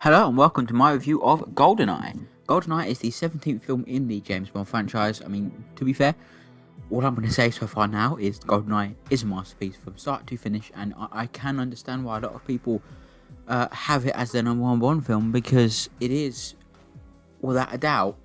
Hello and welcome to my review of Goldeneye. Goldeneye is the 17th film in the James Bond franchise. I mean, to be fair, all I'm going to say so far now is Goldeneye is a masterpiece from start to finish, and I can understand why a lot of people have it as their number one Bond film, because it is, without a doubt,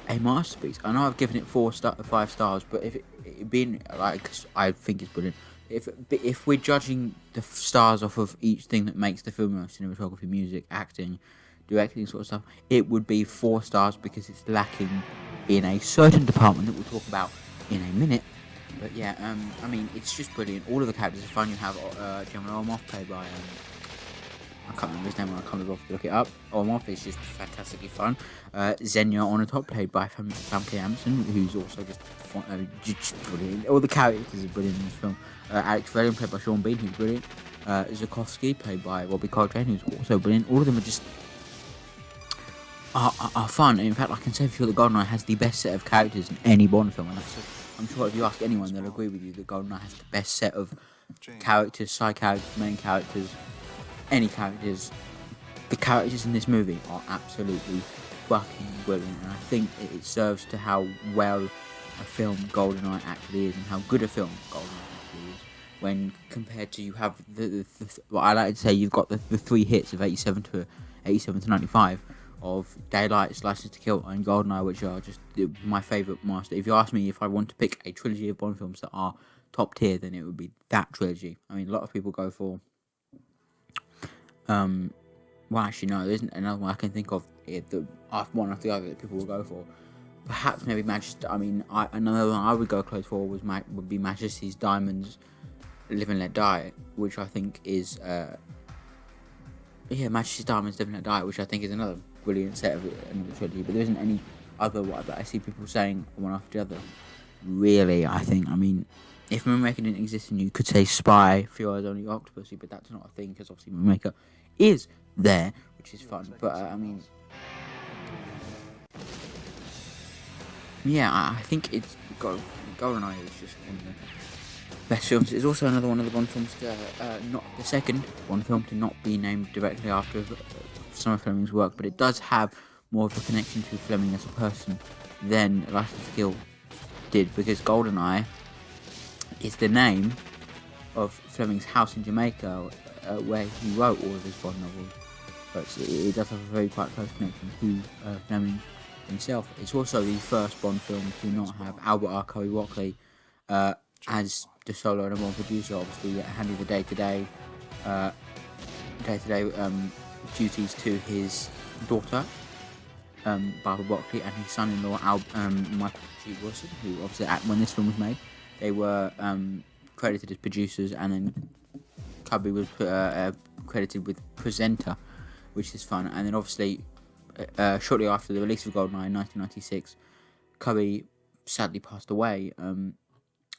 a masterpiece. I know I've given it 5 stars, but if it being like, I think it's brilliant. If we're judging the stars off of each thing that makes the film, cinematography, music, acting, directing, sort of stuff, it would be 4 stars because it's lacking in a certain department that we'll talk about in a minute. But yeah, I mean, it's just brilliant. All of the characters are fun. You have General Ormoff, played by I can't remember his name, I can't remember to look it up. Ormoff is just fantastically fun. Xenia on the top, played by Famke Janssen, who's also just brilliant. All the characters are brilliant in this film. Alex Valian, played by Sean Bean, who's brilliant. Zukovsky, played by Robbie Coltrane, who's also brilliant. All of them are just are fun. In fact, I can say for sure that Goldeneye has the best set of characters in any Bond film, and I'm sure if you ask anyone, they'll agree with you that Goldeneye has the best set of characters, side characters, main characters, any characters. The characters in this movie are absolutely fucking brilliant, and I think it serves to how well a film Goldeneye actually is, and how good a film Goldeneye actually is, when compared to, you have what I like to say, you've got the 3 hits of 87 to 95 of Daylight, License to Kill, and Goldeneye, which are just my favourite master. If you ask me if I want to pick a trilogy of Bond films that are top tier, then it would be that trilogy. I mean, a lot of people go for well, actually, no, there isn't another one I can think of. One after the other that people will go for. Perhaps maybe Majesty. I mean, another one I would go close for would be Majesty's Diamonds, Live and Let Die, which I think is Majesty's Diamonds, Live and Let Die, which I think is another brilliant set of another trilogy. But there isn't any other one that I see people saying one after the other. Really, I think. I mean, if Moonraker didn't exist, and you could say Spy, Few Eyes Only Octopussy, but that's not a thing because obviously Moonraker is there, which is fun. But I mean, yeah, I think it's Goldeneye is just one of the best films. It's also another one of the Bond films not the second Bond film to not be named directly after some of Fleming's work, but it does have more of a connection to Fleming as a person than License to Kill did, because Goldeneye is the name of Fleming's house in Jamaica, where he wrote all of his Bond novels. But it does have a very quite close connection to Fleming himself. It's also the first Bond film to not have Albert R. Curry Rockley as the solo and Bond producer, obviously handing the day-to-day duties to his daughter, Barbara Broccoli, and his son-in-law, Michael G. Wilson, who obviously, when this film was made, they were credited as producers, and then Cubby was credited with presenter, which is fun. And then obviously, shortly after the release of Goldeneye in 1996, Cubby sadly passed away. And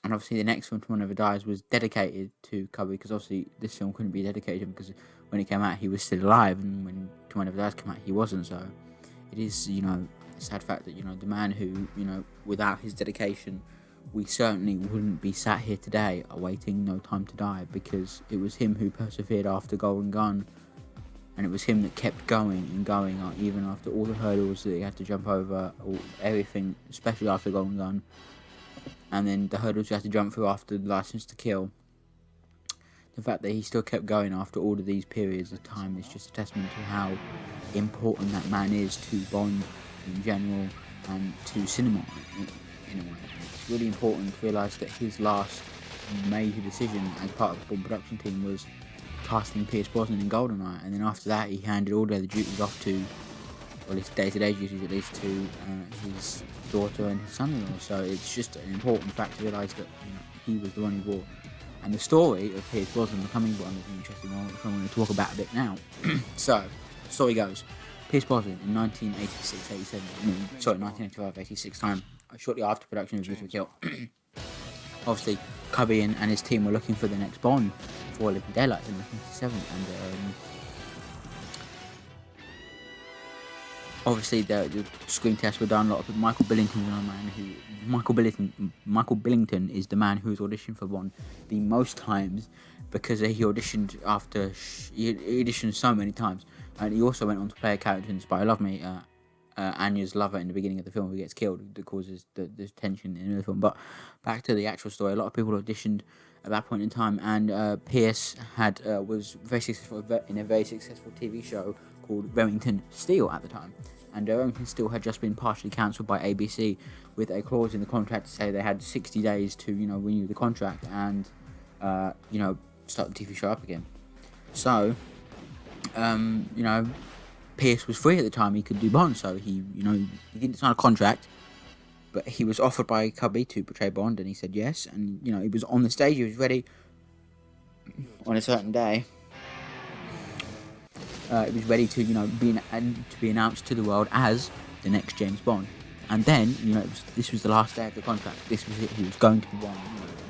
obviously the next film, Tomorrow Never Dies, was dedicated to Cubby, because obviously this film couldn't be dedicated to him because when it came out he was still alive, and when Tomorrow Never Dies came out he wasn't. So it is, a sad fact that, the man who, without his dedication, we certainly wouldn't be sat here today awaiting No Time to Die, because it was him who persevered after Golden Gun, and it was him that kept going and going, even after all the hurdles that he had to jump over, everything, especially after Golden Gun, and then the hurdles he had to jump through after License to Kill. The fact that he still kept going after all of these periods of time is just a testament to how important that man is to Bond in general, and to cinema in a way. It's really important to realise that his last major decision as part of the Bond production team was casting Pierce Brosnan in Goldeneye, and then after that he handed all the other duties off to, or at least day-to-day duties at least, to his daughter and his son-in-law. So it's just an important fact to realise that he was the one who brought. And the story of Pierce Brosnan becoming Bond is an interesting one, which I'm going to talk about a bit now. So, the story goes, Pierce Brosnan in 1985-86 time, shortly after production of Live to Kill, obviously Cubby and his team were looking for the next Bond for Living Daylights in 1987, and obviously the screen tests were done. A lot of people, Michael Billington is the man who's auditioned for Bond the most times, because he auditioned so many times. And he also went on to play a character in Spy Love Me, Anya's lover in the beginning of the film, who gets killed, that causes the tension in the film. But back to the actual story, a lot of people auditioned at that point in time, and Pierce was very successful in a very successful TV show called Remington Steele at the time. And Remington Steele had just been partially cancelled by ABC with a clause in the contract to say they had 60 days to renew the contract and start the TV show up again. So Pierce was free at the time. He could do Bond, so he didn't sign a contract, but he was offered by Cubby to portray Bond, and he said yes. And he was on the stage. He was ready on a certain day. It was ready to be announced to the world as the next James Bond. And then this was the last day of the contract. This was it. He was going to be Bond.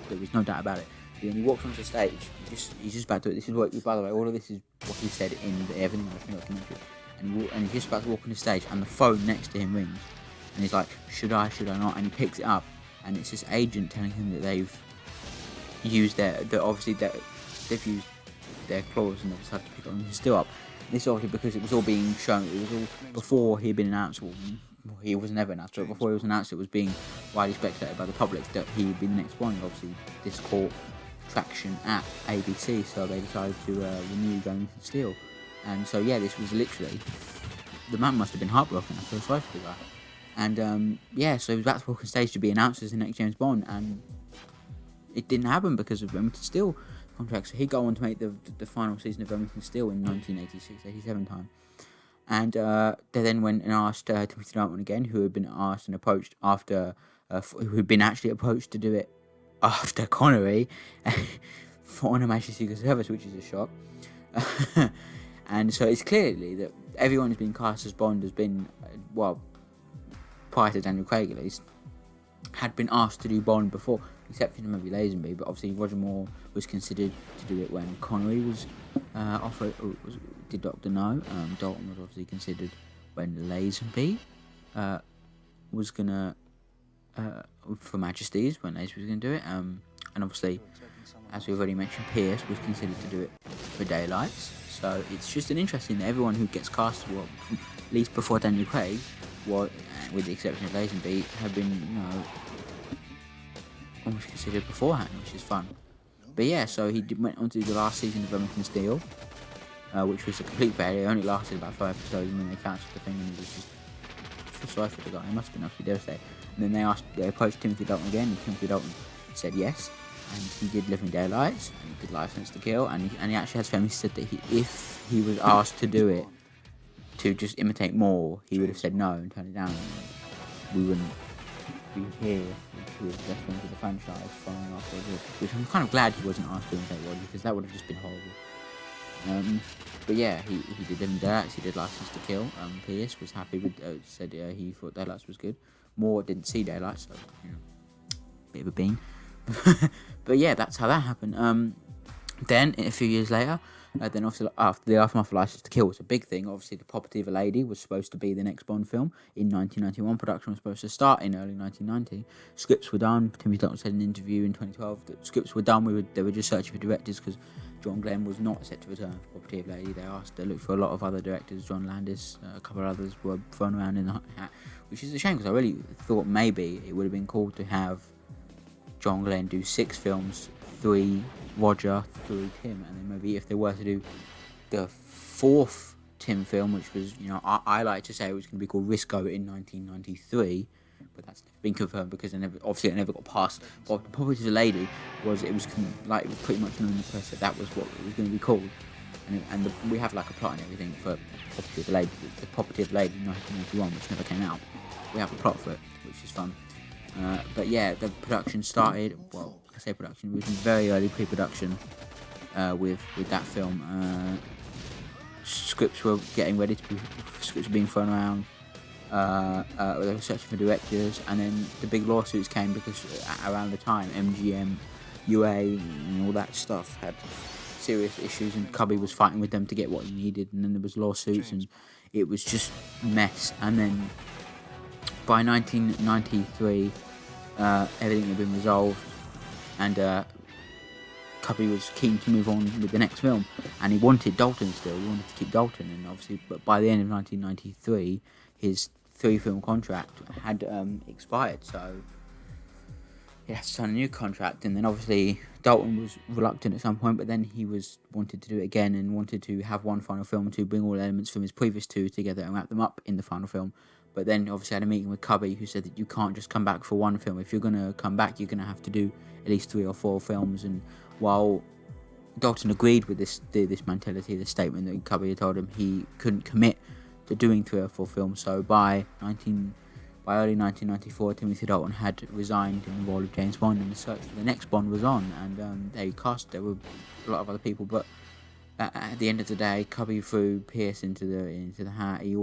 There was no doubt about it. When he walks onto the stage, he's just about to. This is what. By the way, all of this is what he said in the Everything documentary. And he's just about to walk on the stage, and the phone next to him rings, and he's like, "Should I not?" And he picks it up, and it's his agent telling him that they've used they've used their clause, and they've decided to pick it on him still up. This is obviously because it was all being shown. It was all before he had been announced. Well, he was never announced, but before he was announced, it was being widely speculated by the public that he would be the next Bond. Obviously, this caught traction at ABC, so they decided to renew Remington Steele. And so this was literally, the man must have been heartbroken. I feel sorry for the guy. And so he was about to walk on stage to be announced as the next James Bond, and it didn't happen because of Remington Steele contract. So he'd go on to make the final season of Remington Steele in 1986-87 time. And they then went and asked Timothy Dalton again, who had been asked and approached after, who had been actually approached to do it after Connery for On Her Majesty's Secret Service, which is a shock. And so it's clearly that everyone who's been cast as Bond has been, prior to Daniel Craig at least, had been asked to do Bond before, except for maybe Lazenby. But obviously Roger Moore was considered to do it when Connery was offered. Did Doctor No? Dalton was obviously considered when Lazenby was gonna for Majesty's, when Lazenby was gonna do it. And obviously, as we've already mentioned, Pierce was considered to do it for Daylights. So it's just an interesting that everyone who gets cast, at least before Daniel Craig, with the exception of Lazenby, have been almost considered beforehand, which is fun. But so he went on to do the last season of Remington Steele, which was a complete failure. It only lasted about 5 episodes, and then they cancelled the thing, and it was just, I feel sorry for the guy. He must have been absolutely devastated. And then they approached Timothy Dalton again, and Timothy Dalton said yes. And he did Living Daylights, and he did License to Kill, and he actually has famously said that if he was asked to do it, to just imitate more, he would have said no and turned it down. We wouldn't be here with the best friends of the franchise following after this, which I'm kind of glad he wasn't asked to imitate one, because that would have just been horrible. But he did Living Daylights, he did License to Kill. Pierce was happy with, said he thought Daylights was good. Moore didn't see Daylights, so, bit of a bean. But that's how that happened. Then, a few years later, then obviously after the aftermath of License to Kill was a big thing. Obviously, The Property of a Lady was supposed to be the next Bond film in 1991. Production was supposed to start in early 1990. Scripts were done. Timothy Dalton said in an interview in 2012 that scripts were done. They were just searching for directors because John Glenn was not set to return for Property of a Lady. They looked for a lot of other directors. John Landis, a couple of others were thrown around in the hat, which is a shame because I really thought maybe it would have been cool to have John Glenn do 6 films, 3 Roger, 3 Tim, and then maybe if they were to do the 4th Tim film, which was, I like to say it was going to be called Risco in 1993, but that's been confirmed because it never got passed. But The Property of the Lady it was pretty much known in the press that was what it was going to be called, and we have like a plot and everything for Property of the Lady, the Property of the Lady in 1991, which never came out. We have a plot for it, which is fun. But the production started. Well, I say production. It was in very early pre-production with that film. Scripts were getting ready to be. Scripts were being thrown around. They were searching for directors, and then the big lawsuits came because around the time MGM, UA, and all that stuff had serious issues, and Cubby was fighting with them to get what he needed, and then there was lawsuits, and it was just a mess. And then by 1993. Everything had been resolved, and Cubby was keen to move on with the next film, and he wanted Dalton still. He wanted to keep Dalton, and obviously, but by the end of 1993, his 3-film contract had expired, so he had to sign a new contract. And then obviously Dalton was reluctant at some point, but then he wanted to do it again and wanted to have one final film to bring all elements from his previous 2 together and wrap them up in the final film. But then obviously had a meeting with Cubby, who said that you can't just come back for one film. If you're going to come back, you're going to have to do at least 3 or 4 films. And while Dalton agreed with this mentality, this statement that Cubby had told him, he couldn't commit to doing 3 or 4 films. So by early 1994, Timothy Dalton had resigned in the role of James Bond, and the search for the next Bond was on. And there were a lot of other people, but at the end of the day, Cubby threw Pierce into the hat. He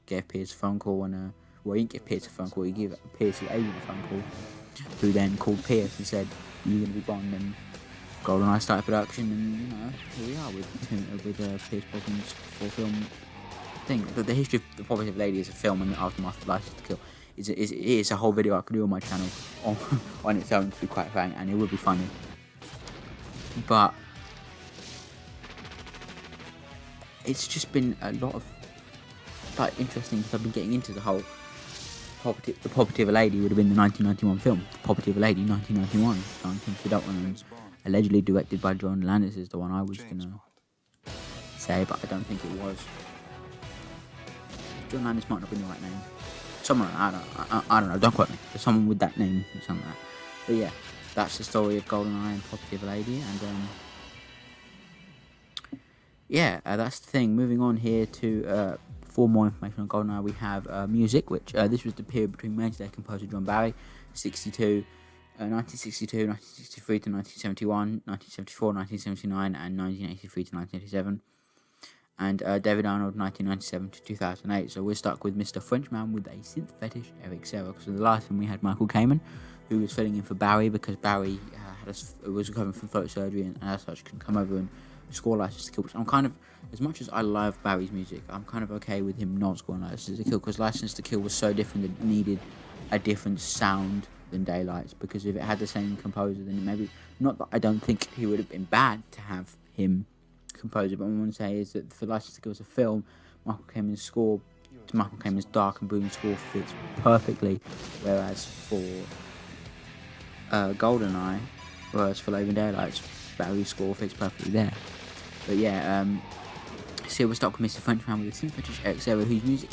gave Pierce a phone call, and he didn't give Pierce a phone call. He gave Pierce's agent a phone call, who then called Pierce and said, "You're going to be Bond." And Goldeneye started production, and here we are with Pierce Brosnan's 4-film thing. The history of The Property of a Lady is a film, and the aftermath of License to Kill is a whole video I could do on my channel on its own, to be quite frank, and it would be funny. But it's just been a lot of interesting, because I've been getting into the whole The Property of a Lady would have been the 1991 film. The Property of a Lady, 1991, starring Timothy Dalton, and allegedly directed by John Landis, is the one I was gonna say, but I don't think it was. John Landis might not be the right name. Someone, I don't know, don't quote me. There's someone with that name or something like that. But yeah, that's the story of Goldeneye and Property of a Lady, and that's the thing. Moving on here to for more information on Goldeneye, we have music, which this was the period between Wednesday composer John Barry, 1962, 1963 to 1971, 1974, 1979, and 1983 to 1987. And David Arnold, 1997 to 2008. So we're stuck with Mr. Frenchman with a synth fetish, Eric Serra. Because in the last one we had Michael Kamen, who was filling in for Barry because Barry was recovering from throat surgery, and as such can come over and score License to Kill. Which I'm kind of, as much as I love Barry's music, I'm kind of okay with him not scoring License to Kill, because License to Kill was so different that it needed a different sound than Daylights. Because if it had the same composer, then maybe, not that I don't think he would have been bad to have him composer, but what I want to say is that for License to Kill as a film, Michael Kamen's score, Michael Kamen's dark and brooding score fits perfectly, whereas for Goldeneye, whereas for Living Daylights, Barry's score fits perfectly there. But yeah, so we're stuck with Mr. Frenchman with a synth fetish, Eric Serra, whose music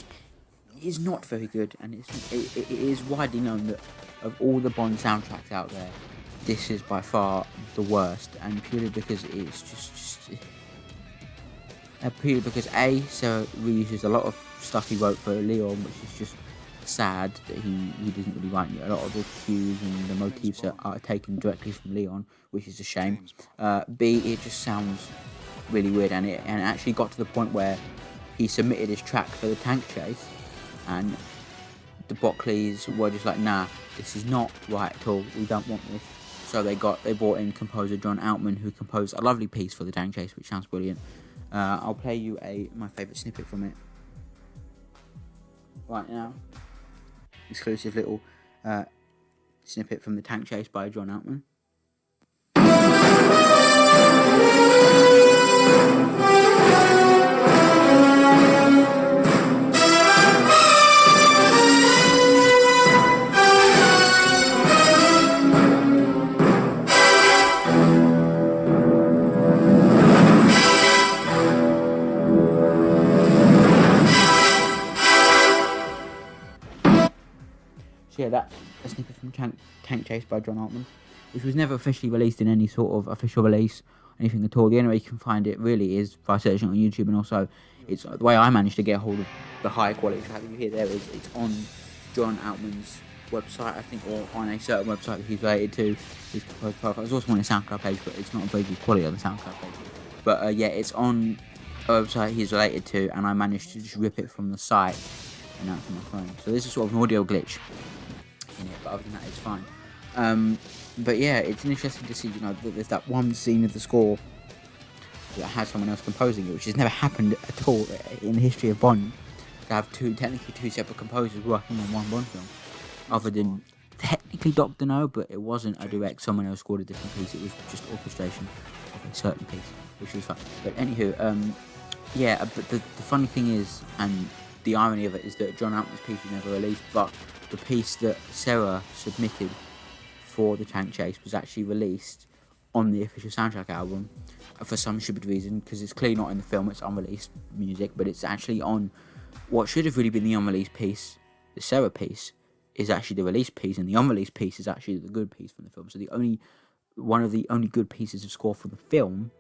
is not very good, and it is widely known that of all the Bond soundtracks out there, this is by far the worst, and purely because it's purely because Serra reuses a lot of stuff he wrote for Leon, which is just sad that he doesn't really write a lot of the cues and the motifs are taken directly from Leon, which is a shame. B, it just sounds really weird, and it actually got to the point where he submitted his track for the tank chase, and the Brockleys were just like, nah, this is not right at all, we don't want this. So they brought in composer John Outman, who composed a lovely piece for the tank chase, which sounds brilliant. I'll play you my favourite snippet from it right now. Exclusive little snippet from the tank chase by John Outman. So yeah, that's a snippet from Tank Chase by John Altman, which was never officially released in any sort of official release, anything at all. The only way you can find it really is by searching on YouTube, and also it's the way I managed to get hold of the high quality track that you hear there is it's on John Altman's website, I think, or on a certain website that he's related to his composed profile. There's also on his SoundCloud page, but it's not a very good quality on the SoundCloud page. But yeah, it's on a website he's related to, and I managed to just rip it from the site and out from my phone. So this is sort of an audio glitch in it, but other than that, it's fine. But yeah, it's interesting to see, that there's that one scene of the score that has someone else composing it, which has never happened at all in the history of Bond, to have technically two separate composers working on one Bond film, other than technically Doctor No, but it wasn't a direct. Someone else scored a different piece. It was just orchestration of a certain piece, which was fun. But anywho, yeah. But the funny thing is, and the irony of it is that John Altman's piece was never released, but the piece that Sarah submitted for the tank chase was actually released on the official soundtrack album for some stupid reason, because it's clearly not in the film. It's unreleased music, but it's actually on what should have really been the unreleased piece. The Sarah piece is actually the released piece, and the unreleased piece is actually the good piece from the film. So one of the only good pieces of score for the film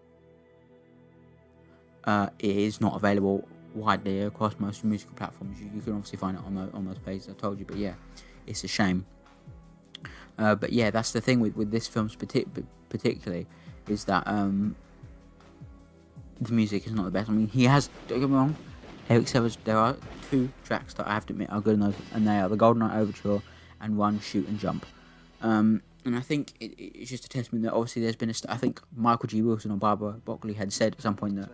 is not available widely across most musical platforms. You can obviously find it on those pages I told you, but yeah, it's a shame. But yeah, that's the thing with this film particularly, is that the music is not the best. I mean, he has, don't get me wrong, Eric Serra's, there are 2 tracks that I have to admit are good enough, and they are the Goldeneye Overture and Run, Shoot and Jump. And I think it's just a testament that obviously there's been I think Michael G. Wilson or Barbara Broccoli had said at some point that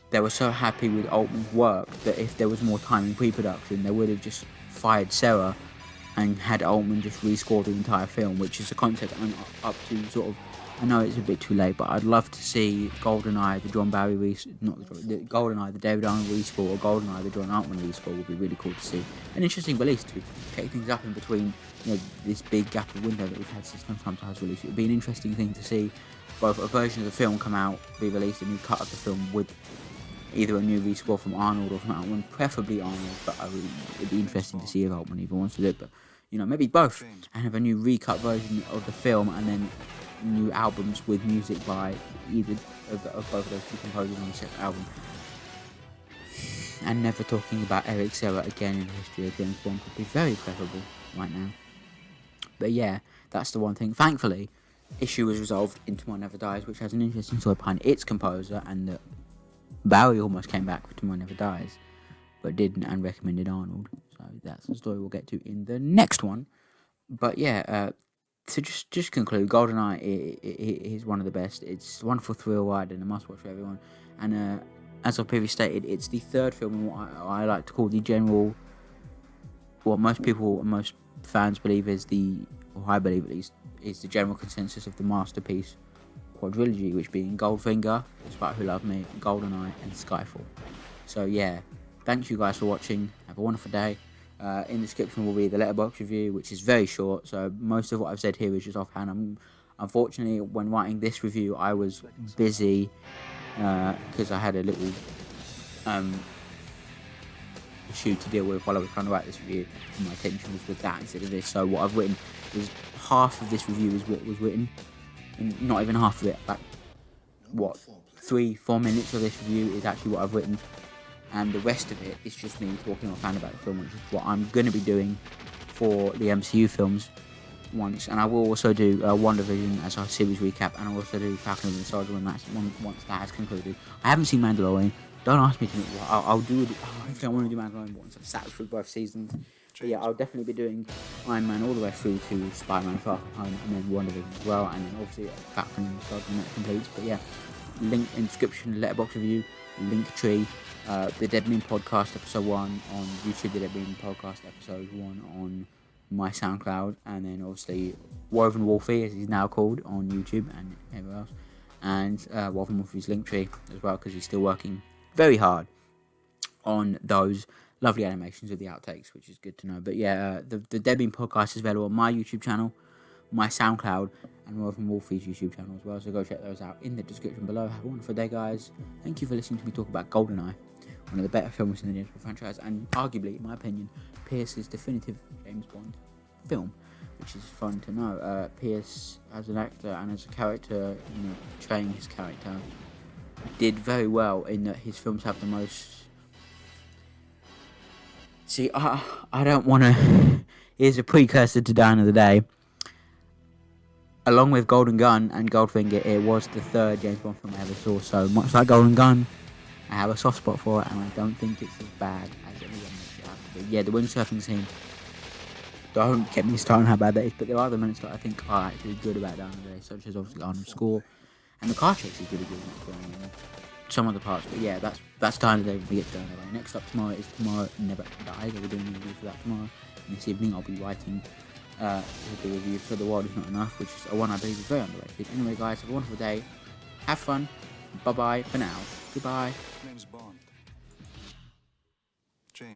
they were so happy with Altman's work that if there was more time in pre-production, they would have just fired Serra and had Altman just rescore the entire film, which is a concept I'm up to sort of. I know it's a bit too late, but I'd love to see Goldeneye, the John Barry Goldeneye, the David Arnold rescore, or Goldeneye, the John Altman rescore would be really cool to see. An interesting release to take things up in between, this big gap of window that we've had since sometimes release. It would be an interesting thing to see both a version of the film come out, be released, a new cut of the film with either a new rescore from Arnold or from Altman, preferably Arnold, but it'd be interesting to see if Altman even wants to do it, but maybe both, and have a new recut version of the film, and then new albums with music by either of both of those 2 composers on a separate album. And never talking about Eric Serra again in the history of James Bond would be very preferable right now. But yeah, that's the one thing. Thankfully, issue was resolved in Tomorrow Never Dies, which has an interesting story behind its composer, and that Barry almost came back for Tomorrow Never Dies, but didn't, and recommended Arnold. So that's the story we'll get to in the next one. But yeah, to just conclude, Goldeneye is one of the best. It's a wonderful thrill ride and a must watch for everyone. And as I previously stated, it's the 3rd film in what I like to call the general, what most people and most fans believe is or I believe at least, is the general consensus of the masterpiece quadrilogy, which being Goldfinger, Despite Who Loved Me, Goldeneye, and Skyfall. So yeah, thank you guys for watching. Have a wonderful day. In the description will be the Letterboxd review, which is very short, so most of what I've said here is just offhand. Unfortunately, when writing this review, I was busy because I had a little issue to deal with while I was trying to write this review, and my attention was with that instead of this. So what I've written is half of this review is what was written, and not even half of it. Like 3-4 minutes of this review is actually what I've written. And the rest of it is just me talking offhand about the film, which is what I'm going to be doing for the MCU films once. And I will also do WandaVision as our series recap, and I'll also do Falcon and the Soldier once that has concluded. I haven't seen Mandalorian. Don't ask me to. I'll do it. I want to do Mandalorian once I've sat through both seasons. But yeah, I'll definitely be doing Iron Man all the way through to Spider-Man Far From Home, and then WandaVision as well, and then obviously Falcon and the Soldier when that completes. But yeah, link in description, Letterboxd review, Linktree. The Dead Mean Podcast episode 1 on YouTube, the Dead Mean Podcast episode 1 on my SoundCloud, and then obviously Woven Wolfie, as he's now called, on YouTube and everywhere else, and Woven Wolfie's Linktree as well, because he's still working very hard on those lovely animations of the outtakes, which is good to know. But yeah, the Dead Mean Podcast is available on my YouTube channel, my SoundCloud, and Woven Wolfie's YouTube channel as well, so go check those out in the description below. Have a wonderful day, guys. Thank you for listening to me talk about Goldeneye, one of the better films in the James Bond franchise, and arguably, in my opinion, Pierce's definitive James Bond film, which is fun to know. Pierce, as an actor and as a character, portraying his character, did very well in that his films have the most... See, I don't want to... Here's a precursor to Down of the Day. Along with Golden Gun and Goldfinger, it was the 3rd James Bond film I ever saw, so much like Golden Gun, I have a soft spot for it, and I don't think it's as bad as everyone makes it out to be. Yeah, the windsurfing scene, don't get me started on how bad that is, but there are other moments that I think are actually good about Down of the Day, such as obviously Arnold's score, and the car chase is really good in that film, some of the parts, but yeah, that's Down of the Day when we get to Down of the Day. Next up tomorrow is Tomorrow Never Dies. I'll be doing a review for that tomorrow, and this evening I'll be writing the review for The World Is Not Enough, which is a one I believe is very underrated. Anyway, guys, have a wonderful day. Have fun. Bye bye for now. Goodbye. Name's Bond.